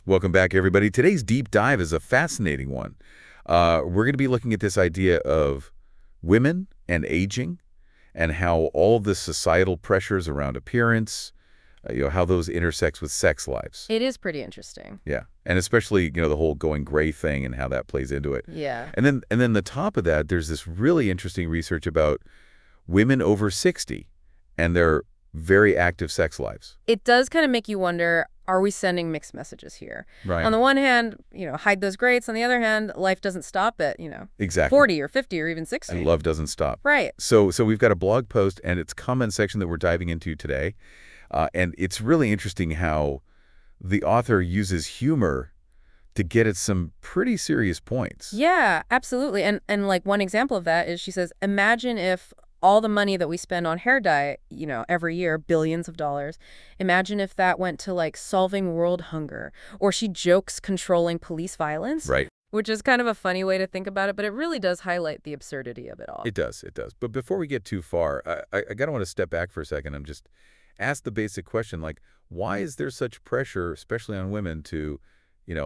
Welcome back, everybody. Today's deep dive is a fascinating one. We're going to be looking at this idea of women and aging and how all of the societal pressures around appearance, how those intersect with sex lives. It is pretty interesting. Yeah, and especially, the whole going gray thing and how that plays into it. Yeah. And then the top of that, there's this really interesting research about women over 60 and their very active sex lives. It does kind of make you wonder, are we sending mixed messages here? Right. On the one hand, hide those greats. On the other hand, life doesn't stop at, Exactly. 40 or 50 or even 60. And love doesn't stop. Right. So we've got a blog post and its comment section that we're diving into today. And it's really interesting how the author uses humor to get at some pretty serious points. Yeah, absolutely. And like one example of that is she says, imagine if all the money that we spend on hair dye, every year, billions of dollars, imagine if that went to like solving world hunger. Or she jokes controlling police violence. Right. Which is kind of a funny way to think about it, but it really does highlight the absurdity of it all. It does. But before we get too far, I gotta want to step back for a second and just ask the basic question, like, why is there such pressure, especially on women, to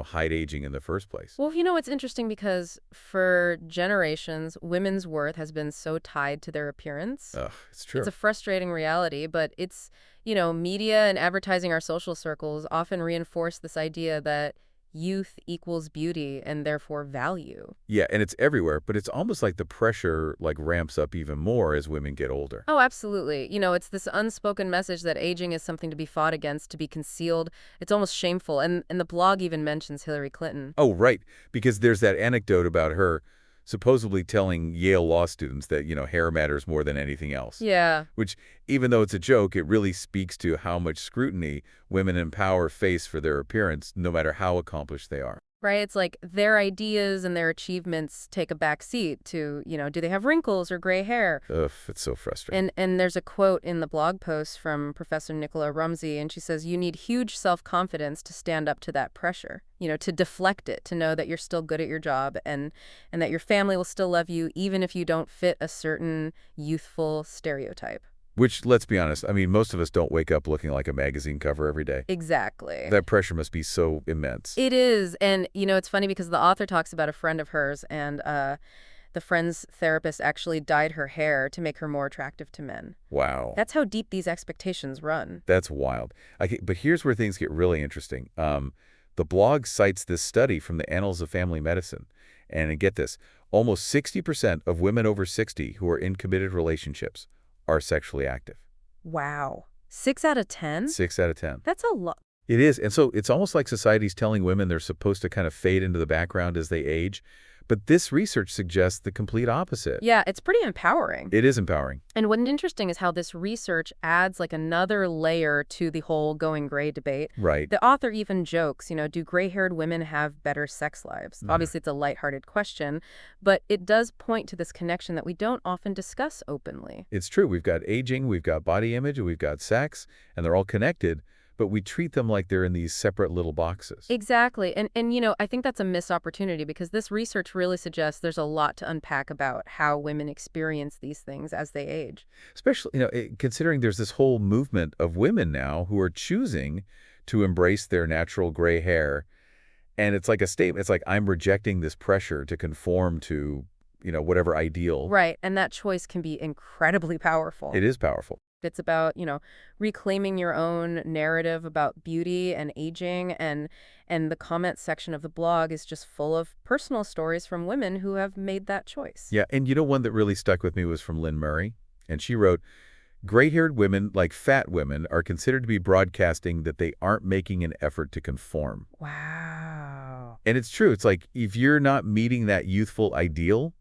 hide aging in the first place? Well, it's interesting because for generations, women's worth has been so tied to their appearance. Ugh, it's true. It's a frustrating reality, but it's, media and advertising our social circles often reinforce this idea that youth equals beauty and therefore value. Yeah, and it's everywhere, but it's almost like the pressure ramps up even more as women get older. Oh, absolutely. It's this unspoken message that aging is something to be fought against, to be concealed. It's almost shameful. And the blog even mentions Hillary Clinton. Oh, right, because there's that anecdote about her supposedly telling Yale law students that, hair matters more than anything else. Yeah. Which, even though it's a joke, it really speaks to how much scrutiny women in power face for their appearance, no matter how accomplished they are. Right? It's like their ideas and their achievements take a back seat to, do they have wrinkles or gray hair? Ugh, it's so frustrating. And there's a quote in the blog post from Professor Nicola Rumsey, and she says, you need huge self-confidence to stand up to that pressure, to deflect it, to know that you're still good at your job and that your family will still love you even if you don't fit a certain youthful stereotype. Which, let's be honest, most of us don't wake up looking like a magazine cover every day. Exactly. That pressure must be so immense. It is. And, it's funny because the author talks about a friend of hers, and the friend's therapist actually dyed her hair to make her more attractive to men. Wow. That's how deep these expectations run. That's wild. But here's where things get really interesting. The blog cites this study from the Annals of Family Medicine. And get this, almost 60% of women over 60 who are in committed relationships are sexually active. Wow. 6 out of 10? 6 out of 10. That's a lot. It is. And so it's almost like society's telling women they're supposed to kind of fade into the background as they age. But this research suggests the complete opposite. Yeah, it's pretty empowering. It is empowering. And what's interesting is how this research adds another layer to the whole going gray debate. Right. The author even jokes, do gray-haired women have better sex lives? Obviously, it's a lighthearted question, but it does point to this connection that we don't often discuss openly. It's true. We've got aging, we've got body image, and we've got sex, and they're all connected. But we treat them like they're in these separate little boxes. Exactly. And I think that's a missed opportunity because this research really suggests there's a lot to unpack about how women experience these things as they age. Especially, considering there's this whole movement of women now who are choosing to embrace their natural gray hair. And it's like a statement. It's like, I'm rejecting this pressure to conform to, whatever ideal. Right. And that choice can be incredibly powerful. It is powerful. It's about, reclaiming your own narrative about beauty and aging, and the comment section of the blog is just full of personal stories from women who have made that choice. Yeah, and one that really stuck with me was from Lynn Murray, and she wrote, gray-haired women, like fat women, are considered to be broadcasting that they aren't making an effort to conform. Wow. And it's true. It's like, if you're not meeting that youthful ideal,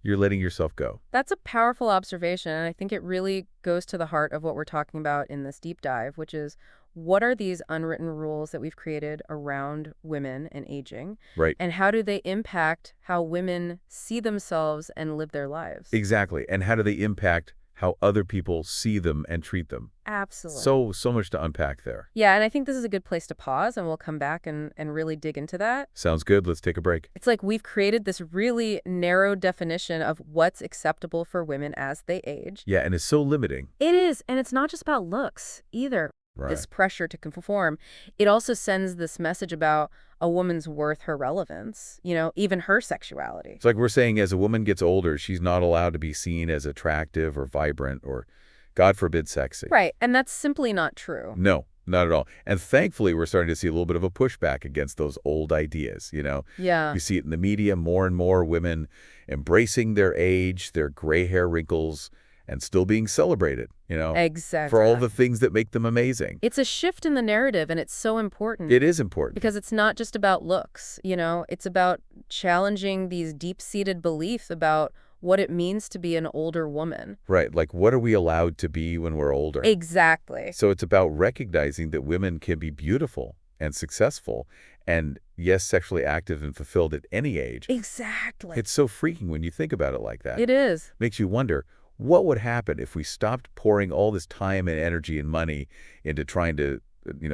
you're letting yourself go. That's a powerful observation, and I think it really goes to the heart of what we're talking about in this deep dive, which is what are these unwritten rules that we've created around women and aging? Right. And how do they impact how women see themselves and live their lives? Exactly. And how do they impact how other people see them and treat them? Absolutely. So much to unpack there. Yeah, and I think this is a good place to pause, and we'll come back and really dig into that. Sounds good. Let's take a break. It's like we've created this really narrow definition of what's acceptable for women as they age. Yeah, and it's so limiting. It is, and it's not just about looks either. Right. this pressure to conform, it also sends this message about a woman's worth, her relevance, even her sexuality. It's like we're saying as a woman gets older, she's not allowed to be seen as attractive or vibrant or, God forbid, sexy. Right, and that's simply not true. No, not at all. And thankfully, we're starting to see a little bit of a pushback against those old ideas, Yeah, You see it in the media, more and more women embracing their age, their gray hair wrinkles, and still being celebrated, for all the exactly. things that make them amazing. It's a shift in the narrative, and it's so important It is important. because it's not just about looks, it's about challenging these deep-seated beliefs about what it means to be an older woman. Right, like what are we allowed to be when we're older? Exactly. So it's about recognizing that women can be beautiful and successful and, yes, sexually active and fulfilled at any age. Exactly. It's so freaking when you think about it like that. It is. Makes you wonder, what would happen if we stopped pouring all this time and energy and money into trying to,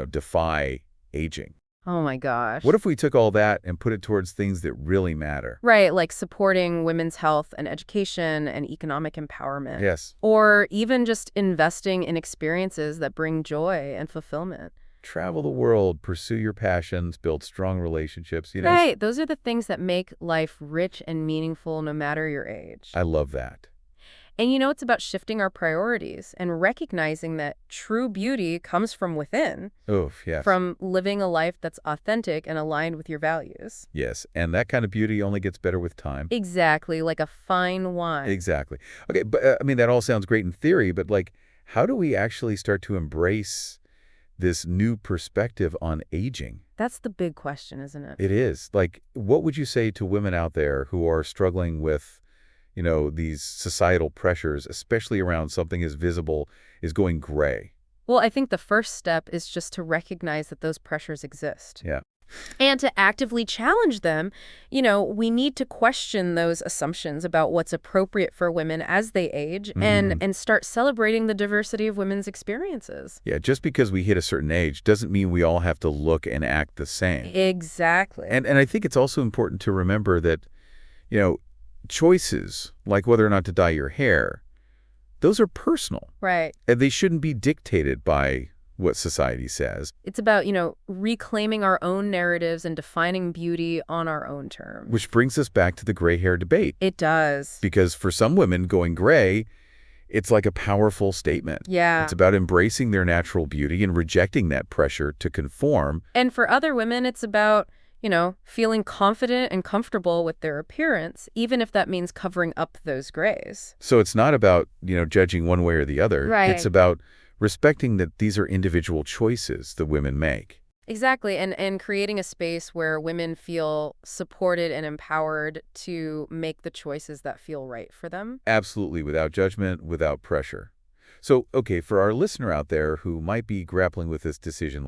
defy aging? Oh my gosh. What if we took all that and put it towards things that really matter? Right, like supporting women's health and education and economic empowerment. Yes. Or even just investing in experiences that bring joy and fulfillment. Travel the world, pursue your passions, build strong relationships, Right, those are the things that make life rich and meaningful no matter your age. I love that. And it's about shifting our priorities and recognizing that true beauty comes from within, Oof, yes. from living a life that's authentic and aligned with your values. Yes, and that kind of beauty only gets better with time. Exactly, like a fine wine. Exactly. Okay, but that all sounds great in theory, but how do we actually start to embrace this new perspective on aging? That's the big question, isn't it? It is. What would you say to women out there who are struggling with, these societal pressures, especially around something as visible as going gray? Well, I think the first step is just to recognize that those pressures exist. Yeah. And to actively challenge them. We need to question those assumptions about what's appropriate for women as they age and start celebrating the diversity of women's experiences. Yeah, just because we hit a certain age doesn't mean we all have to look and act the same. Exactly. And I think it's also important to remember that, choices, like whether or not to dye your hair, those are personal. Right. And they shouldn't be dictated by what society says. It's about, reclaiming our own narratives and defining beauty on our own terms. Which brings us back to the gray hair debate. It does. Because for some women, going gray, it's like a powerful statement. Yeah. It's about embracing their natural beauty and rejecting that pressure to conform. And for other women, it's about, feeling confident and comfortable with their appearance, even if that means covering up those grays. So it's not about, judging one way or the other. Right. It's about respecting that these are individual choices that women make. Exactly, and creating a space where women feel supported and empowered to make the choices that feel right for them. Absolutely, without judgment, without pressure. So, okay, for our listener out there who might be grappling with this decision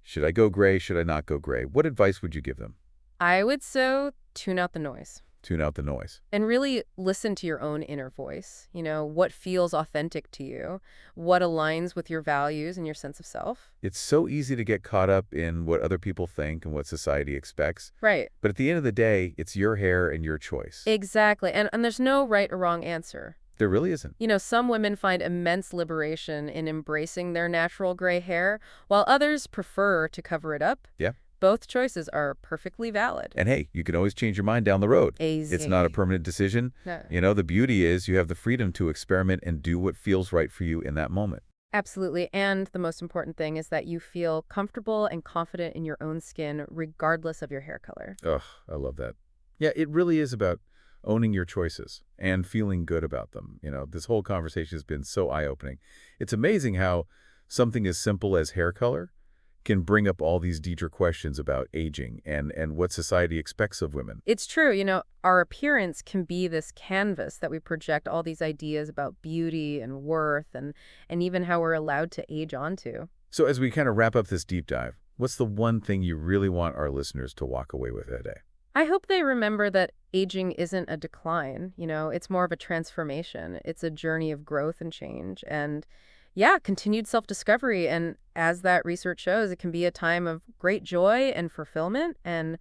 should I go gray, should I not go gray? What advice would you give them? I would tune out the noise. Tune out the noise. And really listen to your own inner voice. What feels authentic to you, what aligns with your values and your sense of self. It's so easy to get caught up in what other people think and what society expects. Right. But at the end of the day, it's your hair and your choice. Exactly. And there's no right or wrong answer. There really isn't. Some women find immense liberation in embracing their natural gray hair, while others prefer to cover it up. Yeah. Both choices are perfectly valid. And hey, you can always change your mind down the road. It's not a permanent decision. No. The beauty is you have the freedom to experiment and do what feels right for you in that moment. Absolutely. And the most important thing is that you feel comfortable and confident in your own skin, regardless of your hair color. Ugh, I love that. Yeah, it really is about owning your choices and feeling good about them. This whole conversation has been so eye-opening. It's amazing how something as simple as hair color can bring up all these deeper questions about aging and what society expects of women. It's true. Our appearance can be this canvas that we project all these ideas about beauty and worth and even how we're allowed to age onto. So as we kind of wrap up this deep dive, what's the one thing you really want our listeners to walk away with today? I hope they remember that aging isn't a decline. It's more of a transformation. It's a journey of growth and change. And yeah, continued self-discovery. And as that research shows, it can be a time of great joy and fulfillment and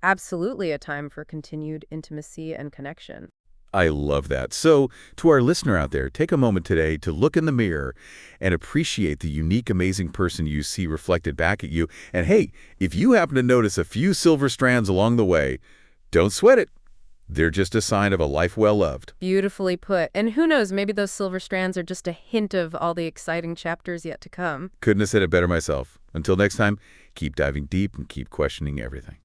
absolutely a time for continued intimacy and connection. I love that. So, to our listener out there, take a moment today to look in the mirror and appreciate the unique, amazing person you see reflected back at you. And hey, if you happen to notice a few silver strands along the way, don't sweat it. They're just a sign of a life well loved. Beautifully put. And who knows, maybe those silver strands are just a hint of all the exciting chapters yet to come. Couldn't have said it better myself. Until next time, keep diving deep and keep questioning everything.